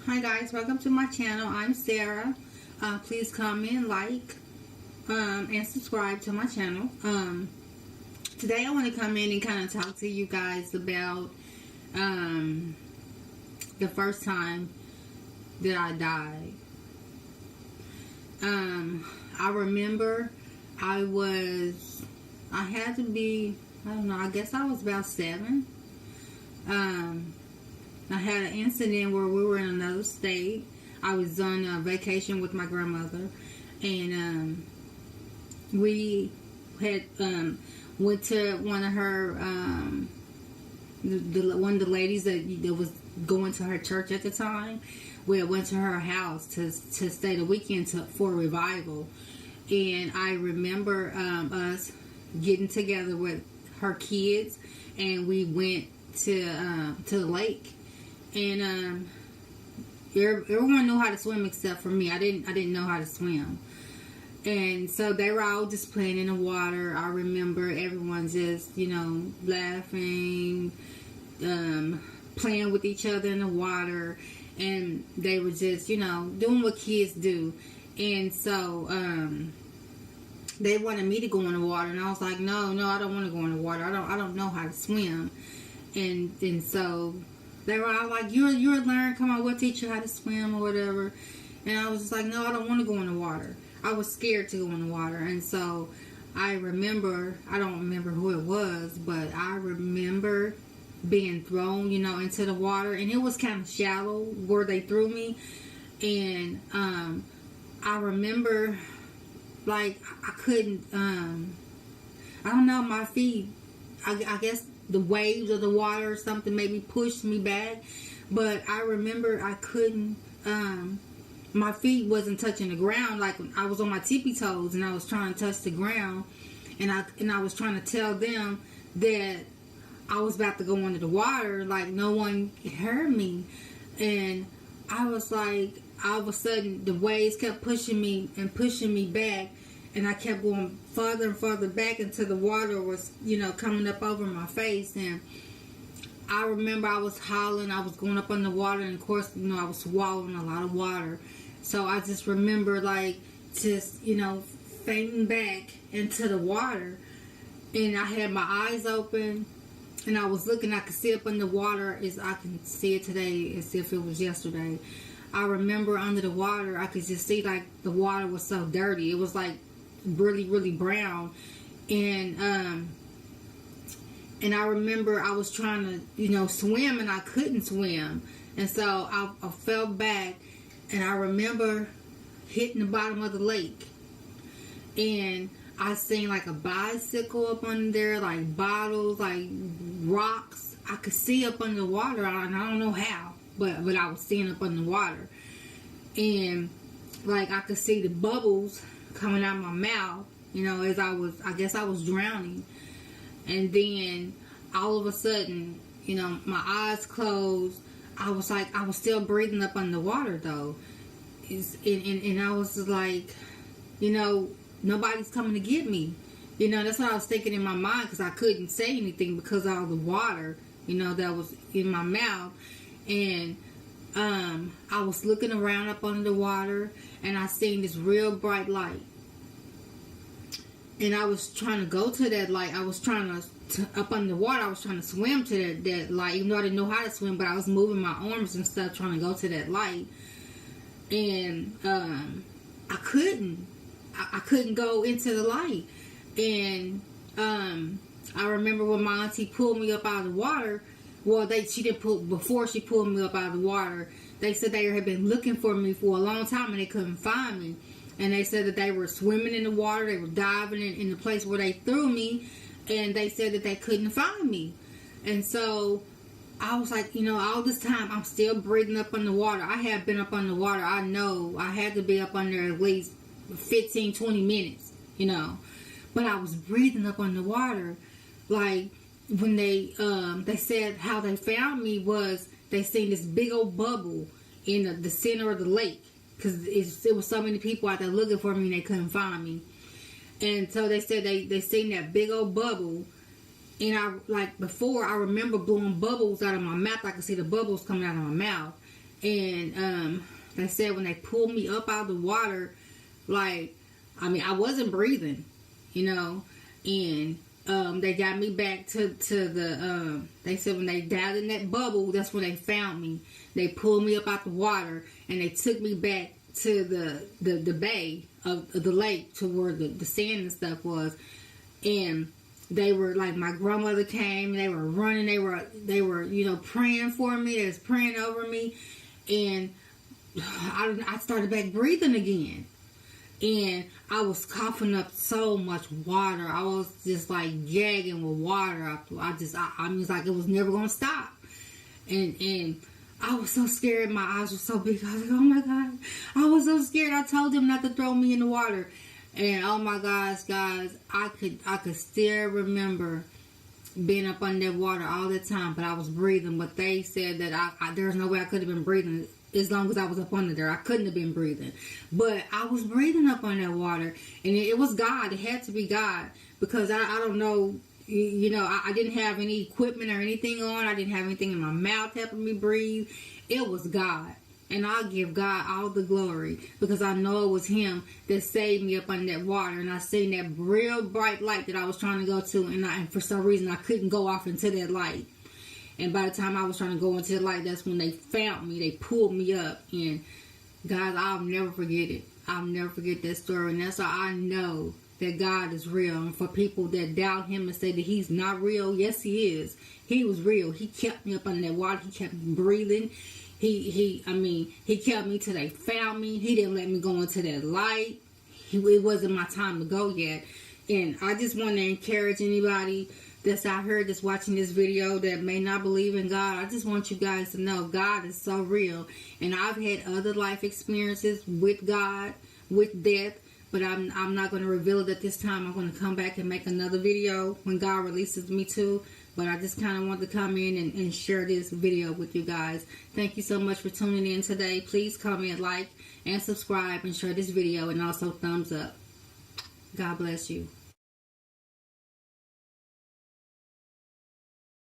Hi guys, welcome to my channel. I'm Sarah. Please comment, like, and subscribe to my channel. Today I want to come in and kind of talk to you guys about the first time that I died. I remember I had to be, I don't know, I guess I was about 7. I had an incident where we were in another state. I was on a vacation with my grandmother, and we had went to one of her one of the ladies that was going to her church at the time. We went to her house to stay the weekend for a revival, and I remember us getting together with her kids, and we went to the lake. And everyone knew how to swim except for me. I didn't know how to swim. And so they were all just playing in the water. I remember everyone just, laughing, playing with each other in the water. And they were just, doing what kids do. And so they wanted me to go in the water. And I was like, no, I don't want to go in the water. I don't know how to swim. And so they were all like, you're learn, come on, we'll teach you how to swim or whatever. And I was just like, no, I don't want to go in the water. I was scared to go in the water. And so I remember, I don't remember who it was, but I remember being thrown, into the water. And it was kind of shallow where they threw me. And I remember, like, I couldn't, I don't know, my feet, I guess the waves of the water or something maybe pushed me back, but I remember I couldn't, my feet wasn't touching the ground. Like, I was on my tippy toes and I was trying to touch the ground, and I was trying to tell them that I was about to go under the water. Like, no one heard me. And I was like, all of a sudden the waves kept pushing me back, and I kept going further and further back until the water was, coming up over my face. And I remember I was hollering, I was going up under water, and of course, I was swallowing a lot of water. So I just remember, like, just, fainting back into the water. And I had my eyes open, and I was looking, I could see up under the water, as I can see it today as if it was yesterday. I remember under the water, I could just see, like, the water was so dirty. It was, like, really, really brown. And I remember I was trying to, swim, and I couldn't swim. And so I fell back, and I remember hitting the bottom of the lake. And I seen, like, a bicycle up under there, like bottles, like rocks. I could see up under the water, and I don't know how, but I was seeing up under the water. And, like, I could see the bubbles coming out of my mouth, as I guess I was drowning. And then all of a sudden, my eyes closed. I was like, I was still breathing up underwater though. And I was like, nobody's coming to get me. That's what I was thinking in my mind, because I couldn't say anything because of all the water, that was in my mouth. And I was looking around up under the water, and I seen this real bright light. And I was trying to go to that light. I was trying to up under the water, I was trying to swim to that light, even though I didn't know how to swim, but I was moving my arms and stuff trying to go to that light. And I couldn't go into the light. And I remember when my auntie pulled me up out of the water. Well, before she pulled me up out of the water, they said they had been looking for me for a long time, and they couldn't find me. And they said that they were swimming in the water, they were diving in the place where they threw me, and they said that they couldn't find me. And so I was like, all this time I'm still breathing up under water. I have been up under water. I know I had to be up under at least 15, 20 minutes, But I was breathing up under water. Like, when they said how they found me was they seen this big old bubble in the center of the lake, because it was so many people out there looking for me and they couldn't find me. And so they said they seen that big old bubble, And I remember blowing bubbles out of my mouth. I could see the bubbles coming out of my mouth. And they said when they pulled me up out of the water, like, I mean, I wasn't breathing, you know, and they got me back to the, they said when they died in that bubble, that's when they found me. They pulled me up out the water, and they took me back to the bay of the lake, to where the sand and stuff was. And they were like, my grandmother came, they were running, they were, you know, praying for me, they was praying over me. And I started back breathing again. And I was coughing up so much water. I was just like gagging with water. I was like, it was never going to stop. And I was so scared. My eyes were so big. I was like, oh my God. I was so scared. I told them not to throw me in the water. And oh my gosh, guys, I could still remember being up under that water all the time, but I was breathing. But they said that there's no way I could have been breathing as long as I was up under there. I couldn't have been breathing. But I was breathing up under that water. And it was God. It had to be God. Because I don't know, you know, I didn't have any equipment or anything on. I didn't have anything in my mouth helping me breathe. It was God. And I'll give God all the glory, because I know it was Him that saved me up under that water. And I seen that real bright light that I was trying to go to. And for some reason, I couldn't go off into that light. And by the time I was trying to go into the light, that's when they found me. They pulled me up. And guys, I'll never forget it. I'll never forget that story. And that's how I know that God is real. And for people that doubt Him and say that He's not real, yes, He is. He was real. He kept me up under that water. He kept me breathing. He kept me till they found me. He didn't let me go into that light. It wasn't my time to go yet. And I just want to encourage anybody that's out here that's watching this video that may not believe in God. I just want you guys to know God is so real. And I've had other life experiences with God, with death, but I'm not going to reveal it at this time. I'm going to come back and make another video when God releases me to. But I just kind of want to come in and share this video with you guys. Thank you so much for tuning in today. Please comment, like, and subscribe, and share this video, and also thumbs up. God bless you.